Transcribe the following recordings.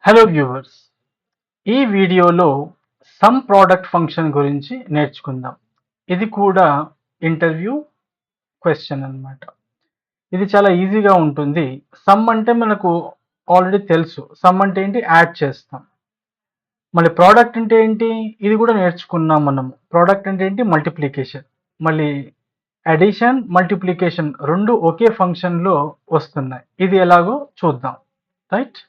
Hello viewers, ఈ వీడియోలో some product function గురించి నేర్చుకుందాం. ఇది కూడా ఇంటర్వ్యూ క్వశ్చన్ అన్నమాట. ఇది చాలా ఈజీగా ఉంటుంది. సమ్ అంటే మనకు ఆల్రెడీ తెలుసు. సమ్ అంటే ఏంటి? యాడ్ చేస్తాం. మళ్ళీ ప్రోడక్ట్ అంటే ఏంటి? ఇది కూడా నేర్చుకున్నాం మనం. ప్రోడక్ట్ అంటే ఏంటి? మల్టిప్లికేషన్. మళ్ళీ అడిషన్, మల్టిప్లికేషన్ రెండు ఒకే ఫంక్షన్లో వస్తున్నాయి. ఇది ఎలాగో చూద్దాం. రైట్?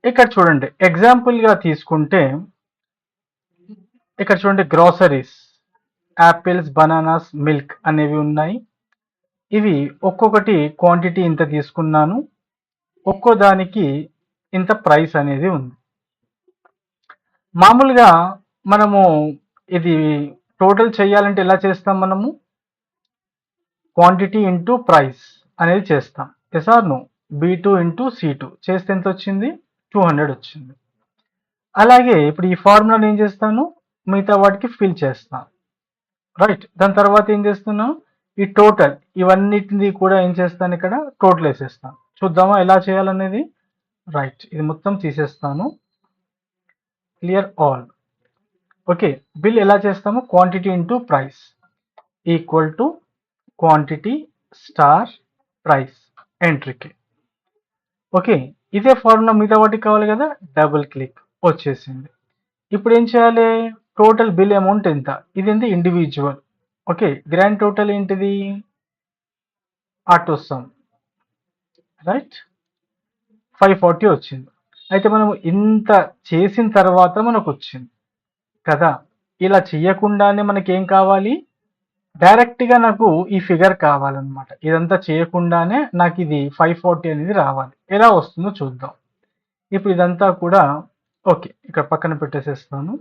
ఇక్కడ చూడండి, ఎగ్జాంపుల్గా తీసుకుంటే ఇక్కడ చూడండి, గ్రోసరీస్, యాపిల్స్, బనానాస్, మిల్క్ అనేవి ఉన్నాయి. ఇవి ఒక్కొక్కటి క్వాంటిటీ ఇంత తీసుకున్నాను, ఒక్కో దానికి ఇంత ప్రైస్ అనేది ఉంది. మామూలుగా మనము ఇది టోటల్ చేయాలంటే ఎలా చేస్తాం? మనము క్వాంటిటీ ఇంటూ ప్రైస్ అనేది చేస్తాం. Yes are no? B2 into C2 చేస్తే ఎంత వచ్చింది? 200 వచ్చింది. అలాగే ఇప్పుడు ఈ ఫార్ములాని ఏం చేస్తాను? మిగతా వాటికి ఫిల్ చేస్తాను. రైట్? దాని తర్వాత ఏం చేస్తున్నాను? ఈ టోటల్ ఇవన్నిటిని కూడా ఏం చేస్తాను? ఇక్కడ టోటల్ వేసేస్తాను. చూద్దామా ఎలా చేయాలనేది? రైట్, ఇది మొత్తం తీసేస్తాను. Clear all. ఓకే, బిల్ ఎలా చేస్తాము? Quantity into price equal to quantity star price ఎంట్రీకి. ఓకే, ఇదే ఫార్ములా మిగతా వాటికి కావాలి కదా, డబుల్ క్లిక్ వచ్చేసింది. ఇప్పుడు ఏం చేయాలి? టోటల్ బిల్ అమౌంట్ ఎంత? ఇది ఎంత? ఇండివిజువల్. ఓకే, గ్రాండ్ టోటల్ ఏంటిది? Auto some. రైట్, 540 వచ్చింది. అయితే మనం ఇంత చేసిన తర్వాత మనకు వచ్చింది కదా. ఇలా చేయకుండానే మనకి ఏం కావాలి? డైరెక్ట్గా నాకు ఈ ఫిగర్ కావాలన్నమాట. ఇదంతా చేయకుండానే నాకు ఇది 540 అనేది రావాలి. ఎలా వస్తుందో చూద్దాం. ఇప్పుడు ఇదంతా కూడా ఓకే, ఇక్కడ పక్కన పెట్టేసేస్తాను.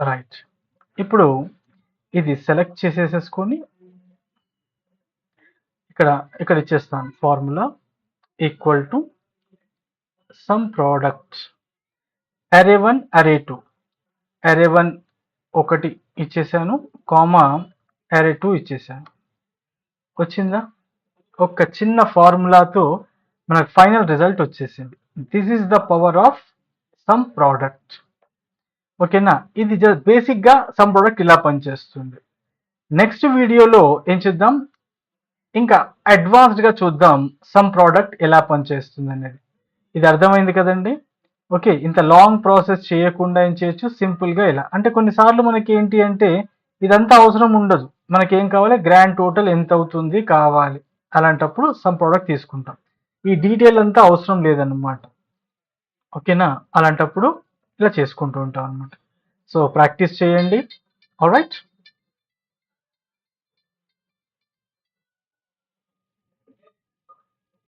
రైట్, ఇప్పుడు ఇది సెలెక్ట్ చేసేసేసుకొని ఇక్కడ ఇచ్చేస్తాను. Formula equal to some product array1 array2. array1 ఒకటి ఇచ్చేసాను, కామా array2 ఇచ్చేసాను. వచ్చిందా? ఒక చిన్న ఫార్ములాతో మనకు ఫైనల్ రిజల్ట్ వచ్చేసింది. This is the power of some product. ఓకేనా? ఇది బేసిక్గా సమ్ ప్రోడక్ట్ ఇలా పనిచేస్తుంది. నెక్స్ట్ వీడియోలో ఏం చేద్దాం? ఇంకా అడ్వాన్స్డ్గా చూద్దాం సమ్ ప్రోడక్ట్ ఎలా పనిచేస్తుంది అనేది. ఇది అర్థమైంది కదండి? ఓకే, ఇంత లాంగ్ ప్రాసెస్ చేయకుండా ఏం చేయొచ్చు? సింపుల్గా ఇలా. అంటే కొన్నిసార్లు మనకి ఏంటి అంటే ఇదంతా అవసరం ఉండదు. మనకి ఏం కావాలి? గ్రాండ్ టోటల్ ఎంత అవుతుంది కావాలి. అలాంటప్పుడు సమ్ ప్రోడక్ట్ తీసుకుంటాం. ఈ డీటెయిల్ అంతా అవసరం లేదన్నమాట. ఓకేనా? అలాంటప్పుడు ఇలా చేసుకుంటూ ఉంటాం అనమాట. సో ప్రాక్టీస్ చేయండి. ఆల్రైట్.